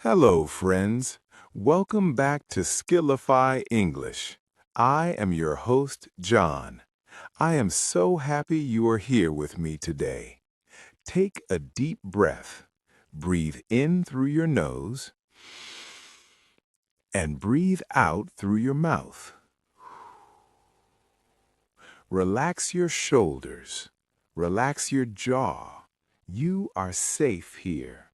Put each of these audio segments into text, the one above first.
Hello, friends. Welcome back to Skillify English. I am your host, John. I am so happy you are here with me today. Take a deep breath. Breathe in through your nose and breathe out through your mouth. Relax your shoulders. Relax your jaw. You are safe here.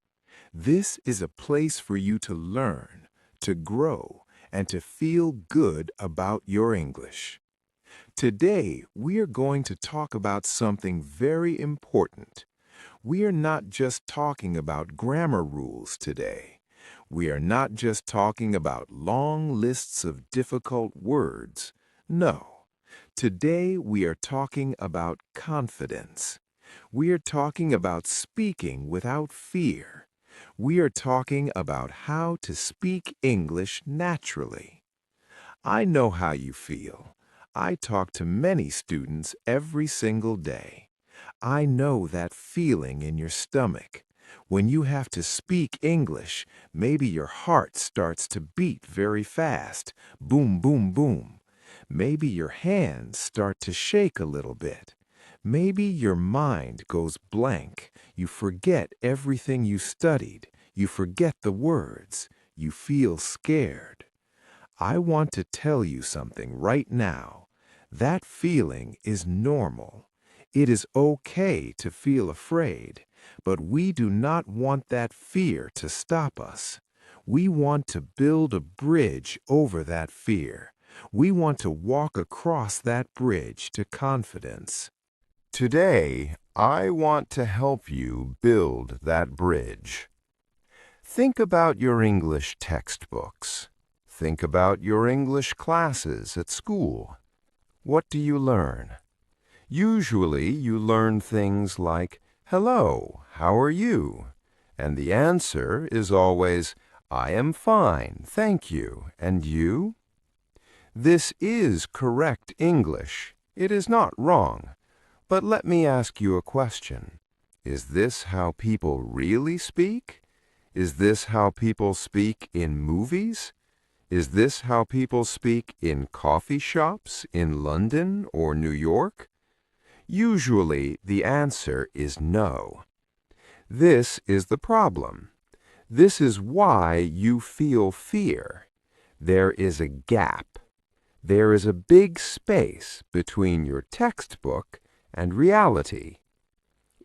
This is a place for you to learn, to grow, and to feel good about your English. Today, we are going to talk about something very important. We are not just talking about grammar rules today. We are not just talking about long lists of difficult words. No. Today, we are talking about confidence. We are talking about speaking without fear. We are talking about how to speak English naturally. I know how you feel. I talk to many students every single day. I know that feeling in your stomach. When you have to speak English, maybe your heart starts to beat very fast. Boom, boom, boom. Maybe your hands start to shake a little bit. Maybe your mind goes blank. You forget everything you studied. You forget the words. You feel scared. I want to tell you something right now. That feeling is normal. It is okay to feel afraid, but we do not want that fear to stop us. We want to build a bridge over that fear. We want to walk across that bridge to confidence. Today, I want to help you build that bridge. Think about your English textbooks. Think about your English classes at school. What do you learn? Usually, you learn things like, "Hello, how are you?" And the answer is always, "I am fine, thank you. And you?" This is correct English. It is not wrong. But let me ask you a question. Is this how people really speak? Is this how people speak in movies? Is this how people speak in coffee shops in London or New York? Usually, the answer is no. This is the problem. This is why you feel fear. There is a gap. There is a big space between your textbook and reality.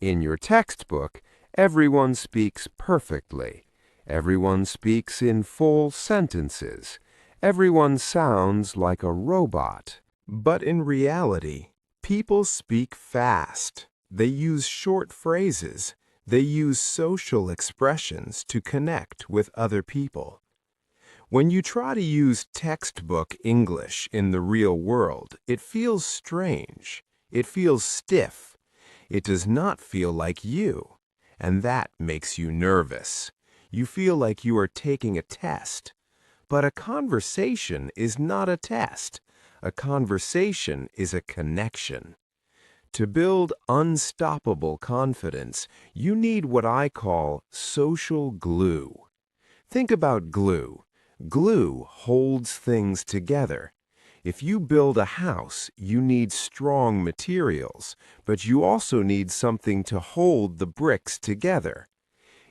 In your textbook, everyone speaks perfectly. Everyone speaks in full sentences. Everyone sounds like a robot. But in reality, people speak fast. They use short phrases. They use social expressions to connect with other people. When you try to use textbook English in the real world, it feels strange. It feels stiff. It does not feel like you, and that makes you nervous. You feel like you are taking a test. But a conversation is not a test. A conversation is a connection. To build unstoppable confidence, you need what I call social glue. Think about glue. Glue holds things together. If you build a house, you need strong materials, but you also need something to hold the bricks together.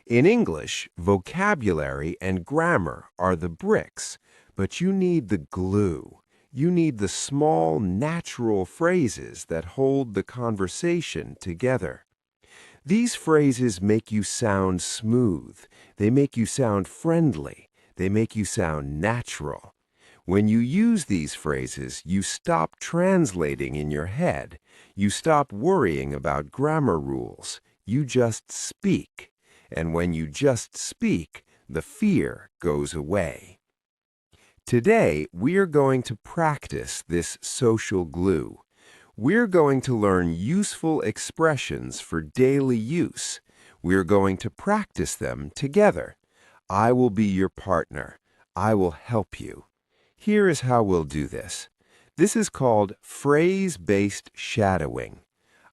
In English, vocabulary and grammar are the bricks, but you need the glue. You need the small, natural phrases that hold the conversation together. These phrases make you sound smooth. They make you sound friendly. They make you sound natural. When you use these phrases, you stop translating in your head. You stop worrying about grammar rules. You just speak. And when you just speak, the fear goes away. Today, we are going to practice this social glue. We're going to learn useful expressions for daily use. We're going to practice them together. I will be your partner. I will help you. Here is how we'll do this. This is called phrase-based shadowing.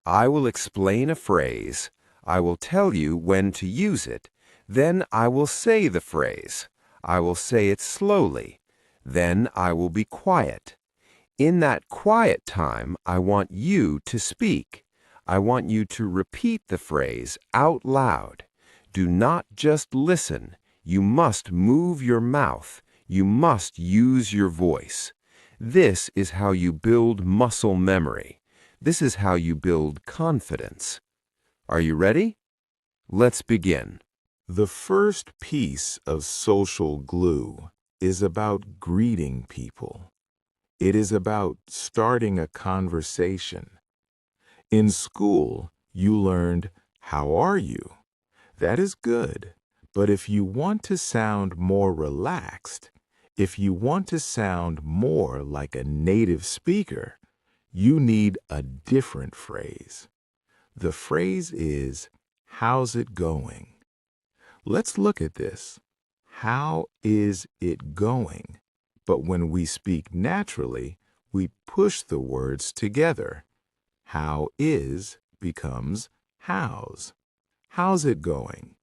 I will explain a phrase. I will tell you when to use it. Then I will say the phrase. I will say it slowly. Then I will be quiet. In that quiet time, I want you to speak. I want you to repeat the phrase out loud. Do not just listen. You must move your mouth. You must use your voice. This is how you build muscle memory. This is how you build confidence. Are you ready? Let's begin. The first piece of social glue is about greeting people. It is about starting a conversation. In school, you learned, "How are you?" That is good, but if you want to sound more relaxed, if you want to sound more like a native speaker, you need a different phrase. The phrase is, "How's it going?" Let's look at this. How is it going? But when we speak naturally, we push the words together. How is becomes how's. How's it going?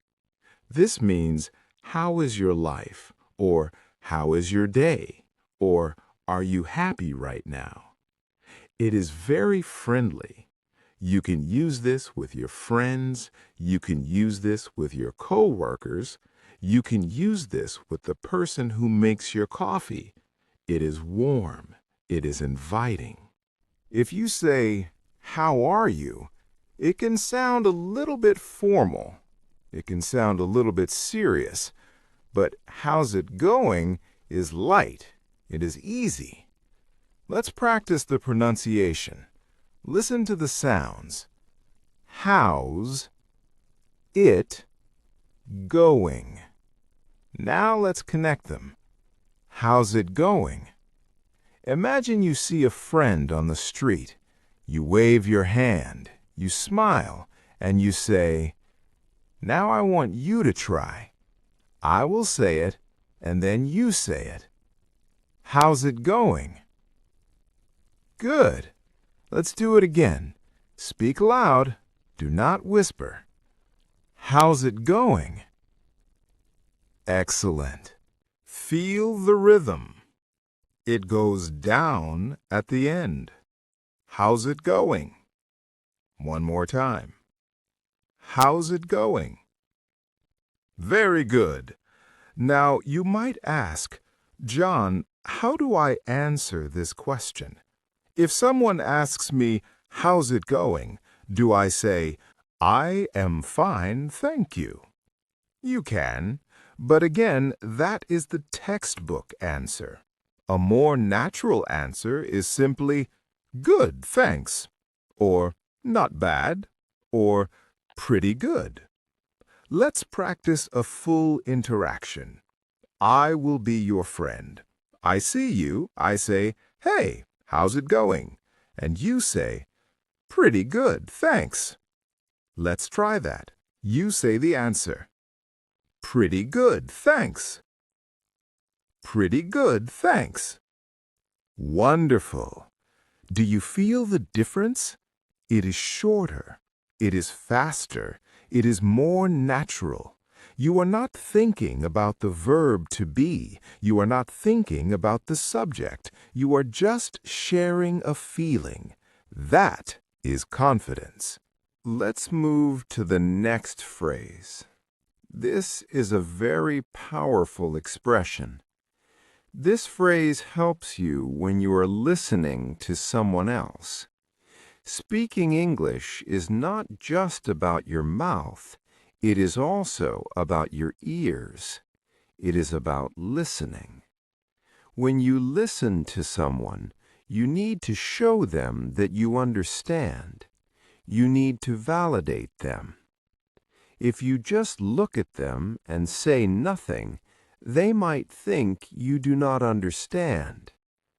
This means, how is your life? Or how is your day? Or are you happy right now? It is very friendly. You can use this with your friends. You can use this with your coworkers. You can use this with the person who makes your coffee. It is warm. It is inviting. If you say, "How are you?" it can sound a little bit formal. It can sound a little bit serious. But "How's it going?" is light. It is easy. Let's practice the pronunciation. Listen to the sounds. How's it going? Now let's connect them. How's it going? Imagine you see a friend on the street. You wave your hand, you smile, and you say, "Now I want you to try." I will say it, and then you say it. How's it going? Good. Let's do it again. Speak loud. Do not whisper. How's it going? Excellent. Feel the rhythm. It goes down at the end. How's it going? One more time. How's it going? Very good. Now you might ask, "John, how do I answer this question?" If someone asks me, "How's it going?" do I say, "I am fine, thank you"? You can, but again, that is the textbook answer. A more natural answer is simply, "Good, thanks," or "Not bad," or "Pretty good." Let's practice a full interaction. I will be your friend. I see you, I say, "Hey, how's it going?" And you say, "Pretty good, thanks." Let's try that. You say the answer. Pretty good, thanks. Pretty good, thanks. Wonderful. Do you feel the difference? It is shorter. It is faster. It is more natural. You are not thinking about the verb to be. You are not thinking about the subject. You are just sharing a feeling. That is confidence. Let's move to the next phrase. This is a very powerful expression. This phrase helps you when you are listening to someone else. Speaking English is not just about your mouth. It is also about your ears. It is about listening. When you listen to someone, you need to show them that you understand. You need to validate them. If you just look at them and say nothing, they might think you do not understand.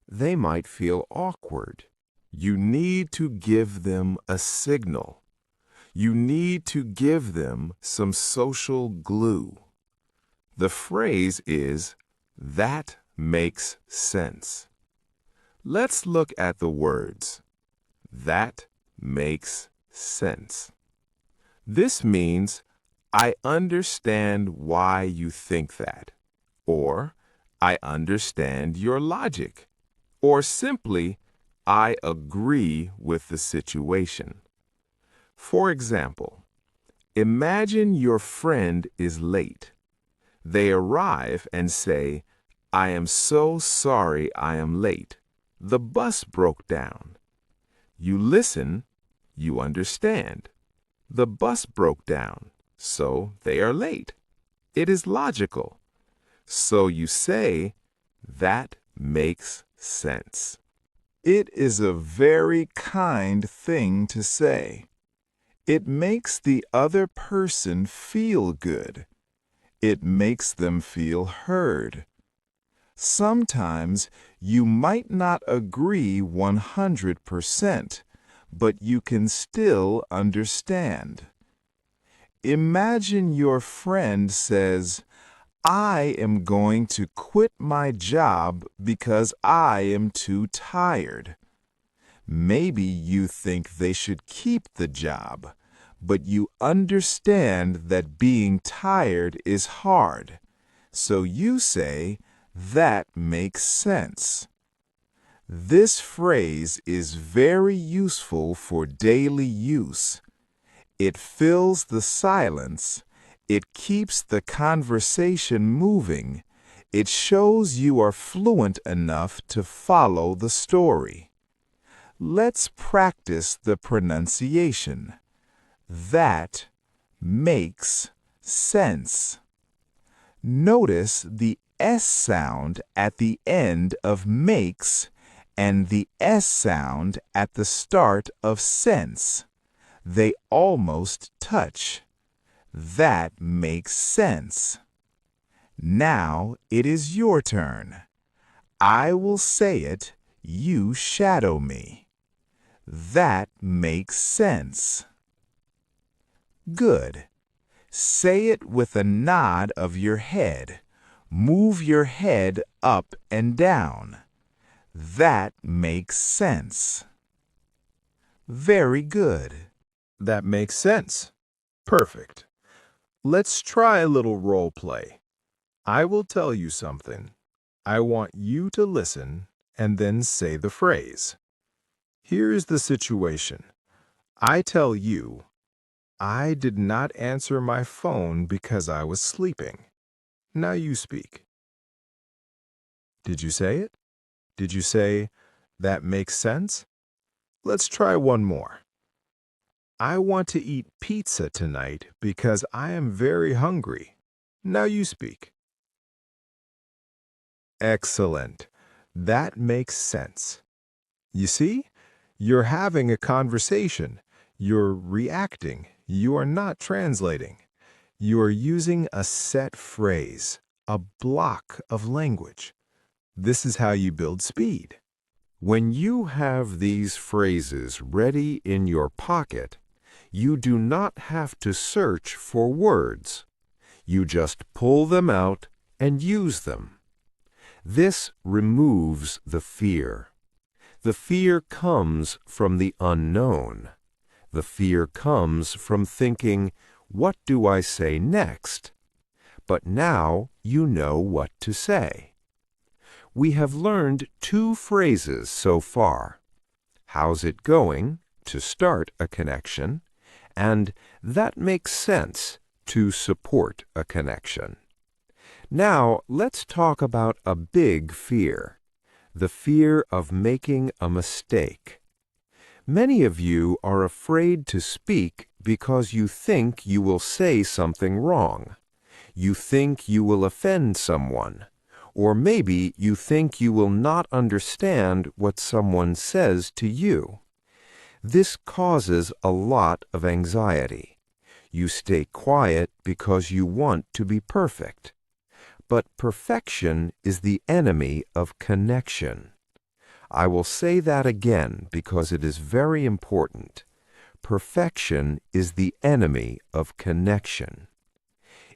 They might feel awkward. You need to give them a signal. You need to give them some social glue. The phrase is, "That makes sense." Let's look at the words. That makes sense. This means, I understand why you think that. Or, I understand your logic. Or simply, I agree with the situation. For example, imagine your friend is late. They arrive and say, I am so sorry I am late. The bus broke down. You listen, you understand. The bus broke down, so they are late. It is logical. So you say, that makes sense. It is a very kind thing to say. It makes the other person feel good. It makes them feel heard. Sometimes you might not agree 100%, but you can still understand. Imagine your friend says, I am going to quit my job because I am too tired. Maybe you think they should keep the job, but you understand that being tired is hard. So you say, that makes sense. This phrase is very useful for daily use. It fills the silence. It keeps the conversation moving. It shows you are fluent enough to follow the story. Let's practice the pronunciation. That makes sense. Notice the S sound at the end of makes and the S sound at the start of sense. They almost touch. That makes sense. Now it is your turn. I will say it, you shadow me. That makes sense. Good. Say it with a nod of your head. Move your head up and down. That makes sense. Very good. That makes sense. Perfect. Let's try a little role play. I will tell you something. I want you to listen and then say the phrase. Here's the situation. I tell you, I did not answer my phone because I was sleeping. Now you speak. Did you say it? Did you say, that makes sense? Let's try one more. I want to eat pizza tonight because I am very hungry. Now you speak. Excellent. That makes sense. You see, you're having a conversation. You're reacting. You are not translating. You are using a set phrase, a block of language. This is how you build speed. When you have these phrases ready in your pocket, you do not have to search for words. You just pull them out and use them. This removes the fear. The fear comes from the unknown. The fear comes from thinking, what do I say next? But now you know what to say. We have learned 2 phrases so far. How's it going? To start a connection, and that makes sense to support a connection. Now let's talk about a big fear, the fear of making a mistake. Many of you are afraid to speak because you think you will say something wrong. You think you will offend someone. Or maybe you think you will not understand what someone says to you. This causes a lot of anxiety. You stay quiet because you want to be perfect. But perfection is the enemy of connection. I will say that again because it is very important. Perfection is the enemy of connection.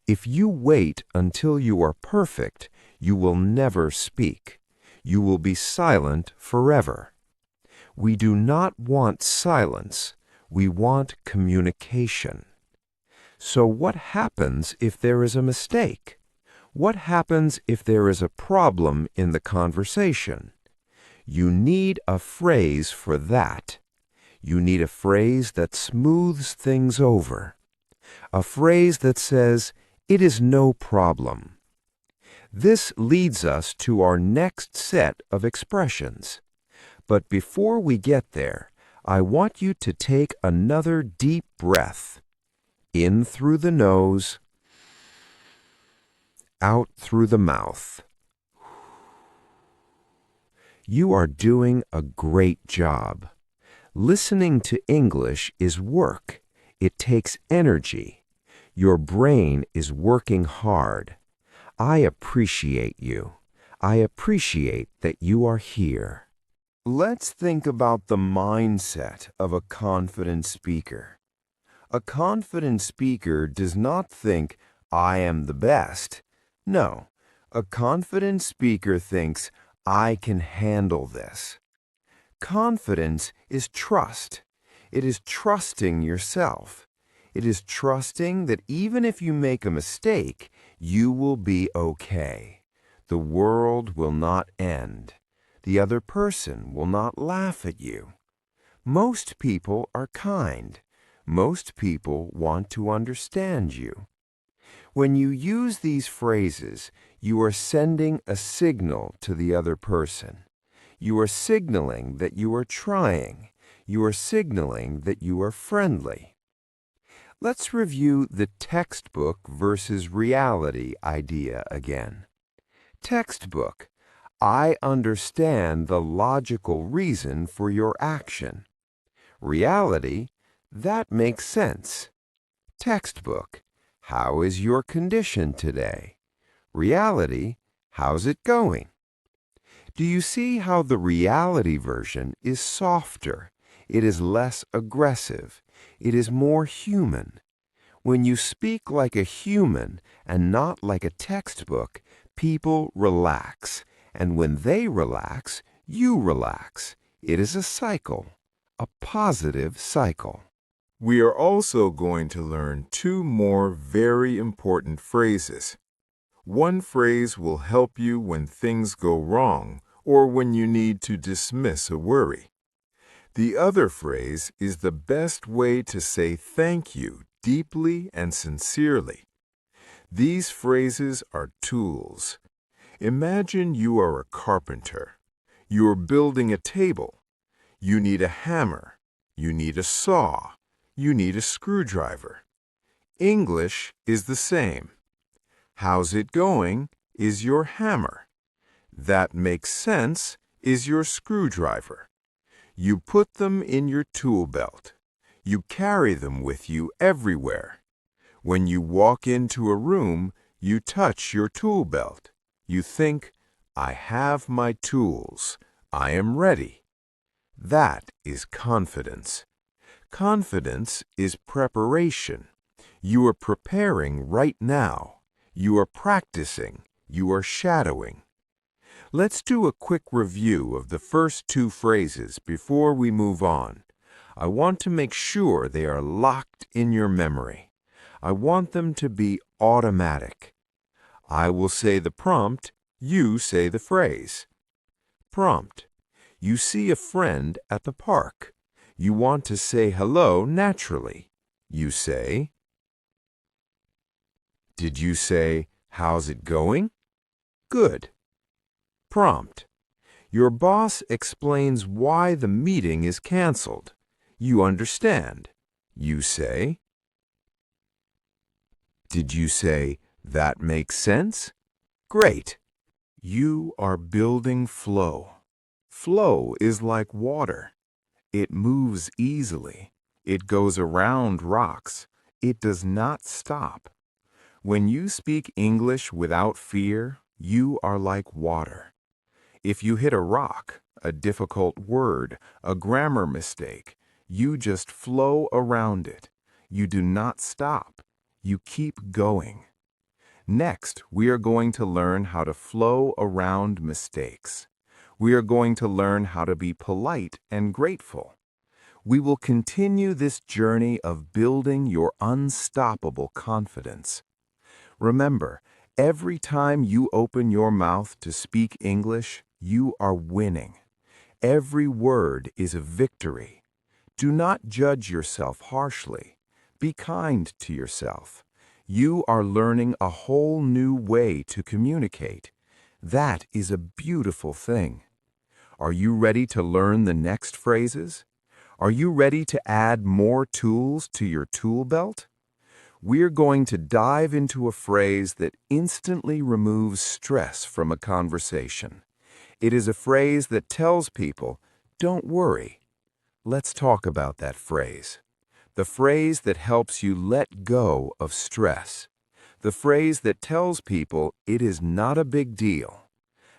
If you wait until you are perfect, you will never speak. You will be silent forever. We do not want silence. We want communication. So what happens if there is a mistake? What happens if there is a problem in the conversation? You need a phrase for that. You need a phrase that smooths things over. A phrase that says, "It is no problem." This leads us to our next set of expressions. But before we get there, I want you to take another deep breath. In through the nose, out through the mouth. You are doing a great job. Listening to English is work. It takes energy. Your brain is working hard. I appreciate you. I appreciate that you are here. Let's think about the mindset of a confident speaker. A confident speaker does not think, "I am the best." No, a confident speaker thinks, "I can handle this." Confidence is trust. It is trusting yourself. It is trusting that even if you make a mistake, you will be okay. The world will not end. The other person will not laugh at you. Most people are kind. Most people want to understand you. When you use these phrases, you are sending a signal to the other person. You are signaling that you are trying. You are signaling that you are friendly. Let's review the textbook versus reality idea again. Textbook: I understand the logical reason for your action. Reality: that makes sense. Textbook: how is your condition today? Reality: how's it going? Do you see how the reality version is softer? It is less aggressive. It is more human. When you speak like a human and not like a textbook, people relax. And when they relax, you relax. It is a cycle, a positive cycle. We are also going to learn two more very important phrases. One phrase will help you when things go wrong or when you need to dismiss a worry. The other phrase is the best way to say thank you deeply and sincerely. These phrases are tools. Imagine you are a carpenter. You are building a table. You need a hammer. You need a saw. You need a screwdriver. English is the same. How's it going is your hammer. That makes sense is your screwdriver. You put them in your tool belt. You carry them with you everywhere. When you walk into a room, you touch your tool belt. You think, "I have my tools. I am ready." That is confidence. Confidence is preparation. You are preparing right now. You are practicing. You are shadowing. Let's do a quick review of the first two phrases before we move on. I want to make sure they are locked in your memory. I want them to be automatic. I will say the prompt, you say the phrase. Prompt: you see a friend at the park. You want to say hello naturally. You say, did you say, how's it going? Good. Prompt: your boss explains why the meeting is canceled. You understand. You say, did you say, that makes sense? Great. You are building flow. Flow is like water. It moves easily. It goes around rocks. It does not stop. When you speak English without fear, you are like water. If you hit a rock, a difficult word, a grammar mistake, you just flow around it. You do not stop. You keep going. Next, we are going to learn how to flow around mistakes. We are going to learn how to be polite and grateful. We will continue this journey of building your unstoppable confidence. Remember, every time you open your mouth to speak English, you are winning. Every word is a victory. Do not judge yourself harshly. Be kind to yourself. You are learning a whole new way to communicate. That is a beautiful thing. Are you ready to learn the next phrases? Are you ready to add more tools to your tool belt? We're going to dive into a phrase that instantly removes stress from a conversation. It is a phrase that tells people, "Don't worry." Let's talk about that phrase. The phrase that helps you let go of stress. The phrase that tells people it is not a big deal.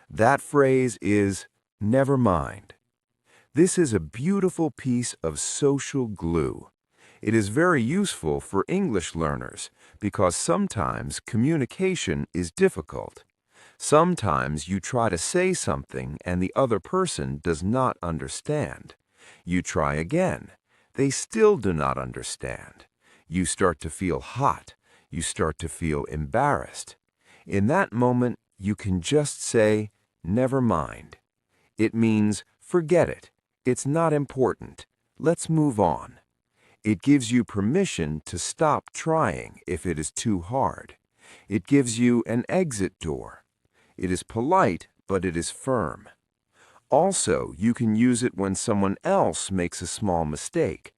That phrase is, "Never mind." This is a beautiful piece of social glue. It is very useful for English learners because sometimes communication is difficult. Sometimes you try to say something and the other person does not understand. You try again. They still do not understand. You start to feel hot. You start to feel embarrassed. In that moment, you can just say, "Never mind." It means, forget it. It's not important. Let's move on. It gives you permission to stop trying if it is too hard. It gives you an exit door. It is polite, but it is firm. Also, you can use it when someone else makes a small mistake.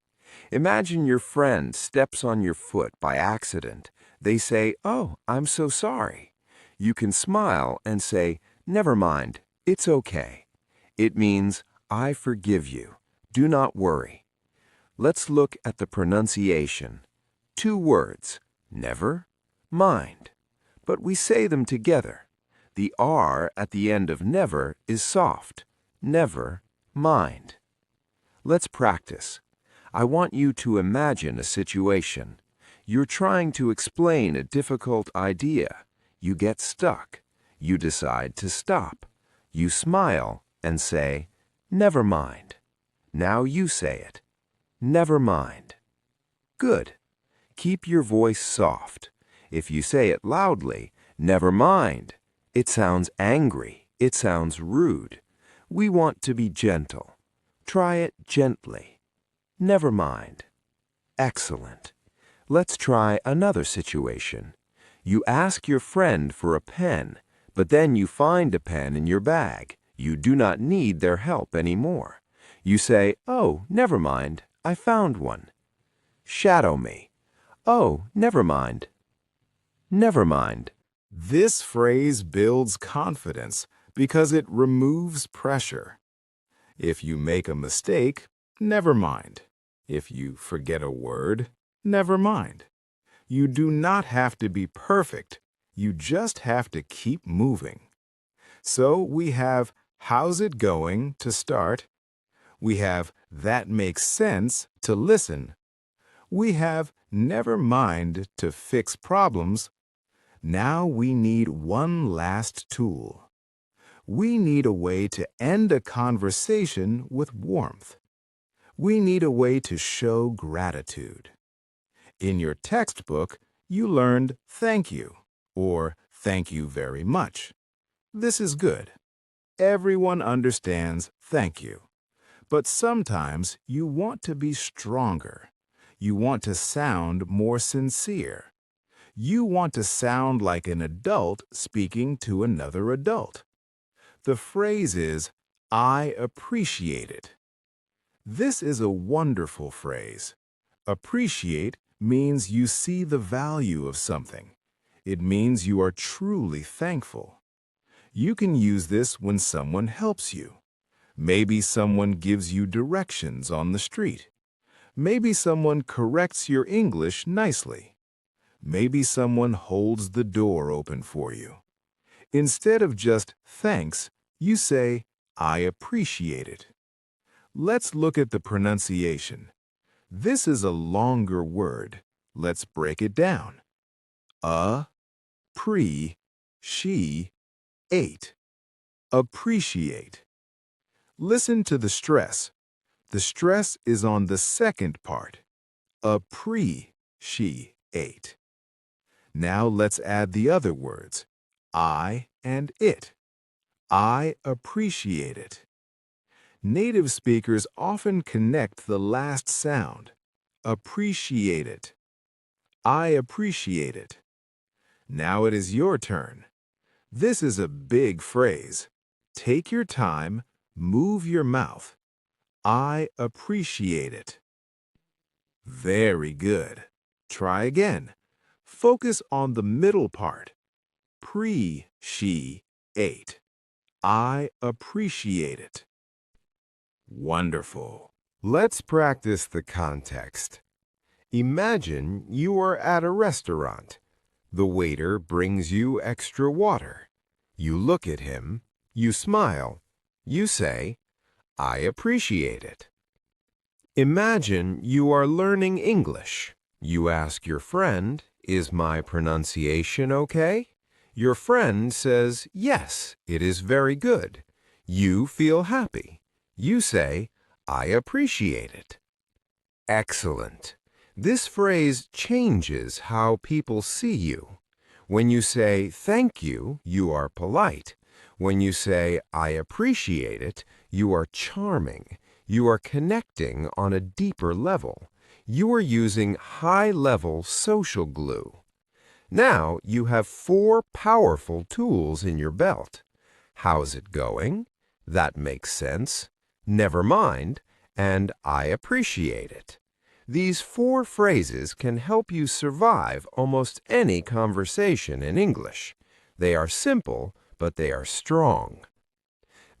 Imagine your friend steps on your foot by accident. They say, "Oh, I'm so sorry." You can smile and say, "Never mind, it's okay." It means, "I forgive you. Do not worry." Let's look at the pronunciation. 2 words, never, mind. But we say them together. The R at the end of never is soft. Never, mind. Let's practice. I want you to imagine a situation. You're trying to explain a difficult idea. You get stuck. You decide to stop. You smile and say, "Never mind." Now you say it. Never mind. Good. Keep your voice soft. If you say it loudly, "Never mind," it sounds angry. It sounds rude. We want to be gentle. Try it gently. Never mind. Excellent. Let's try another situation. You ask your friend for a pen, but then you find a pen in your bag. You do not need their help anymore. You say, "Oh, never mind. I found one." Shadow me. "Oh, never mind. Never mind." This phrase builds confidence because it removes pressure. If you make a mistake, never mind. If you forget a word, never mind. You do not have to be perfect. You just have to keep moving. So we have "How's it going?" to start. We have "That makes sense" to listen. We have "Never mind" to fix problems. Now we need one last tool. We need a way to end a conversation with warmth. We need a way to show gratitude. In your textbook, you learned "thank you" or "thank you very much." This is good. Everyone understands "thank you." But sometimes you want to be stronger. You want to sound more sincere. You want to sound like an adult speaking to another adult. The phrase is, "I appreciate it." This is a wonderful phrase. Appreciate means you see the value of something. It means you are truly thankful. You can use this when someone helps you. Maybe someone gives you directions on the street. Maybe someone corrects your English nicely. Maybe someone holds the door open for you. Instead of just "thanks," you say, "I appreciate it." Let's look at the pronunciation. This is a longer word. Let's break it down. She, ate. Appreciate. Listen to the stress. The stress is on the second part. Appreciate. Now let's add the other words, I and it. I appreciate it. Native speakers often connect the last sound. Appreciate it. I appreciate it. Now it is your turn. This is a big phrase. Take your time, move your mouth. I appreciate it. Very good. Try again. Focus on the middle part. Appreciate. I appreciate it. Wonderful. Let's practice the context. Imagine you are at a restaurant. The waiter brings you extra water. You look at him, you smile, you say, I appreciate it. Imagine you are learning English. You ask your friend, is my pronunciation okay? Your friend says, yes, it is very good. You feel happy. You say, I appreciate it. Excellent. This phrase changes how people see you. When you say thank you, you are polite. When you say I appreciate it, you are charming. You are connecting on a deeper level. You are using high-level social glue. Now you have 4 powerful tools in your belt. How's it going? That makes sense. Never mind, and I appreciate it. These 4 phrases can help you survive almost any conversation in English. They are simple, but they are strong.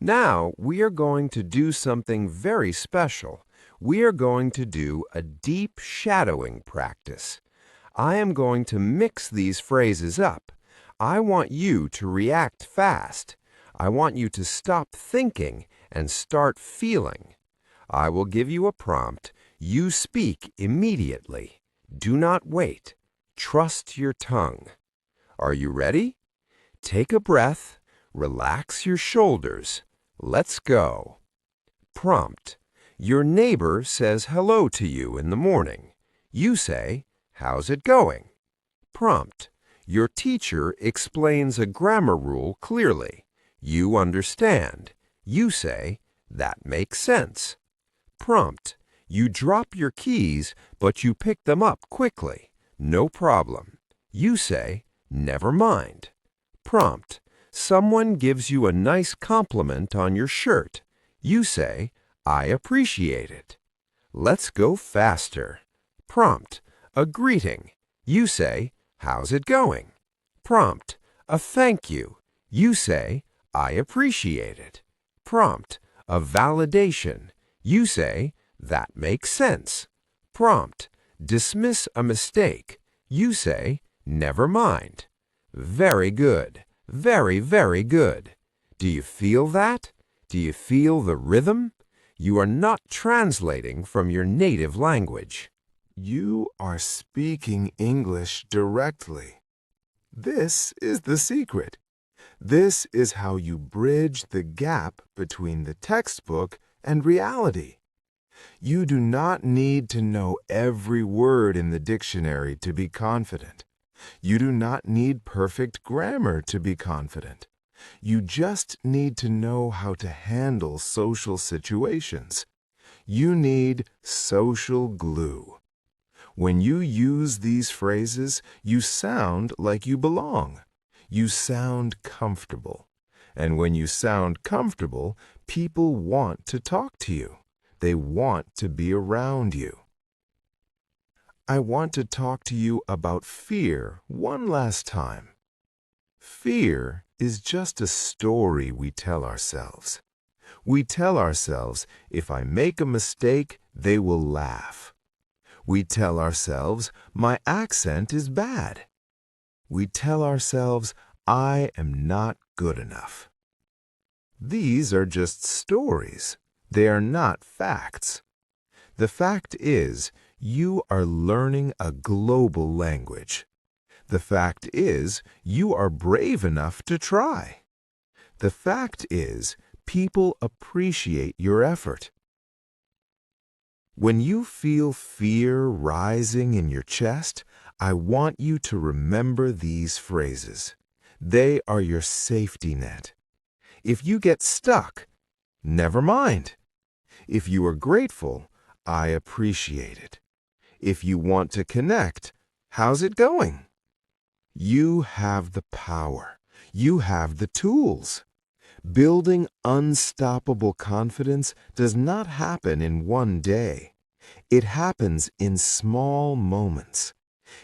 Now we are going to do something very special. We are going to do a deep shadowing practice. I am going to mix these phrases up. I want you to react fast. I want you to stop thinking and start feeling. I will give you a prompt. You speak immediately. Do not wait. Trust your tongue. Are you ready? Take a breath. Relax your shoulders. Let's go. Prompt. Your neighbor says hello to you in the morning. You say, how's it going? Prompt. Your teacher explains a grammar rule clearly. You understand. You say, that makes sense. Prompt. You drop your keys, but you pick them up quickly. No problem. You say, never mind. Prompt. Someone gives you a nice compliment on your shirt. You say, I appreciate it. Let's go faster. Prompt. A greeting. You say, how's it going? Prompt. A thank you. You say, I appreciate it. Prompt. A validation. You say, that makes sense. Prompt. Dismiss a mistake. You say, never mind. Very good. Very, very good. Do you feel that? Do you feel the rhythm? You are not translating from your native language. You are speaking English directly. This is the secret. This is how you bridge the gap between the textbook and reality. You do not need to know every word in the dictionary to be confident. You do not need perfect grammar to be confident. You just need to know how to handle social situations. You need social glue. When you use these phrases, you sound like you belong. You sound comfortable. And when you sound comfortable, people want to talk to you. They want to be around you. I want to talk to you about fear one last time. Fear is just a story we tell ourselves. We tell ourselves, if I make a mistake, they will laugh. We tell ourselves, my accent is bad. We tell ourselves, I am not good enough. These are just stories. They are not facts. The fact is, you are learning a global language. The fact is, you are brave enough to try. The fact is, people appreciate your effort. When you feel fear rising in your chest, I want you to remember these phrases. They are your safety net. If you get stuck, never mind. If you are grateful, I appreciate it. If you want to connect, how's it going? You have the power. You have the tools. Building unstoppable confidence does not happen in one day. It happens in small moments.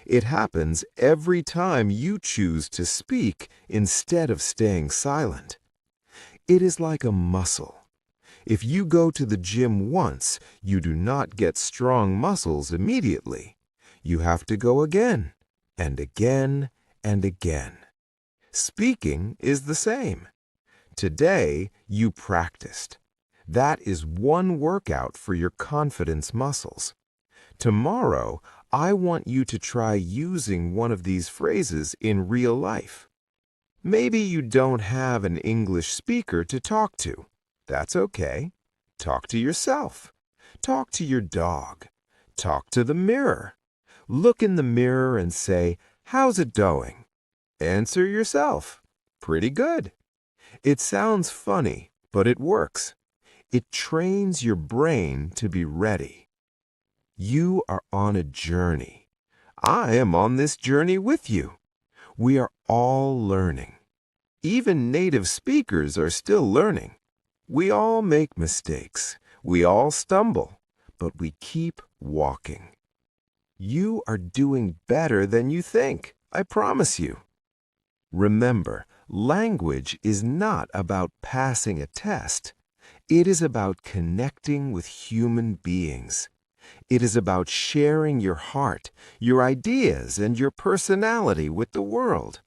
It happens every time you choose to speak instead of staying silent. It is like a muscle. If you go to the gym once, you do not get strong muscles immediately. You have to go again, and again, and again. Speaking is the same. Today, you practiced. That is one workout for your confidence muscles. Tomorrow, I want you to try using one of these phrases in real life. Maybe you don't have an English speaker to talk to. That's okay. Talk to yourself. Talk to your dog. Talk to the mirror. Look in the mirror and say, "How's it going?" Answer yourself. Pretty good. It sounds funny, but it works. It trains your brain to be ready. You are on a journey. I am on this journey with you. We are all learning. Even native speakers are still learning. We all make mistakes. We all stumble, but we keep walking. You are doing better than you think, I promise you. Remember, language is not about passing a test. It is about connecting with human beings. It is about sharing your heart, your ideas, and your personality with the world.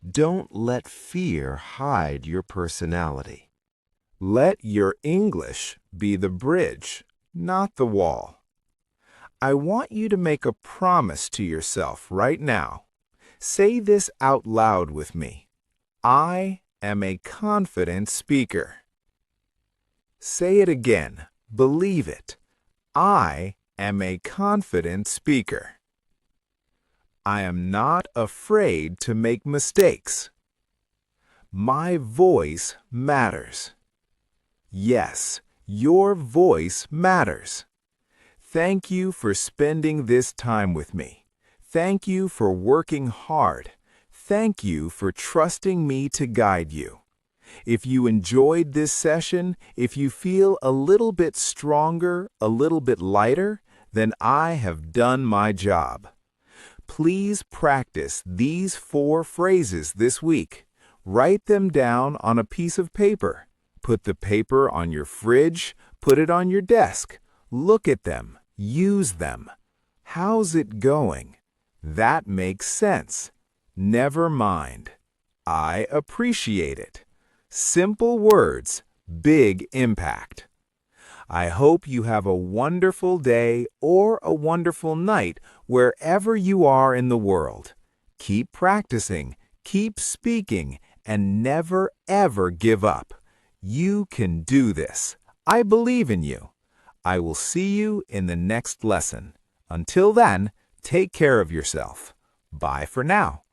Don't let fear hide your personality. Let your English be the bridge, not the wall. I want you to make a promise to yourself right now. Say this out loud with me. I am a confident speaker. Say it again. Believe it. I am a confident speaker. I am not afraid to make mistakes. My voice matters. Yes, your voice matters. Thank you for spending this time with me. Thank you for working hard. Thank you for trusting me to guide you. If you enjoyed this session, if you feel a little bit stronger, a little bit lighter, then I have done my job. Please practice these 4 phrases this week. Write them down on a piece of paper. Put the paper on your fridge. Put it on your desk. Look at them. Use them. How's it going? That makes sense. Never mind. I appreciate it. Simple words, big impact. I hope you have a wonderful day or a wonderful night wherever you are in the world. Keep practicing, keep speaking, and never ever give up. You can do this. I believe in you. I will see you in the next lesson. Until then, take care of yourself. Bye for now.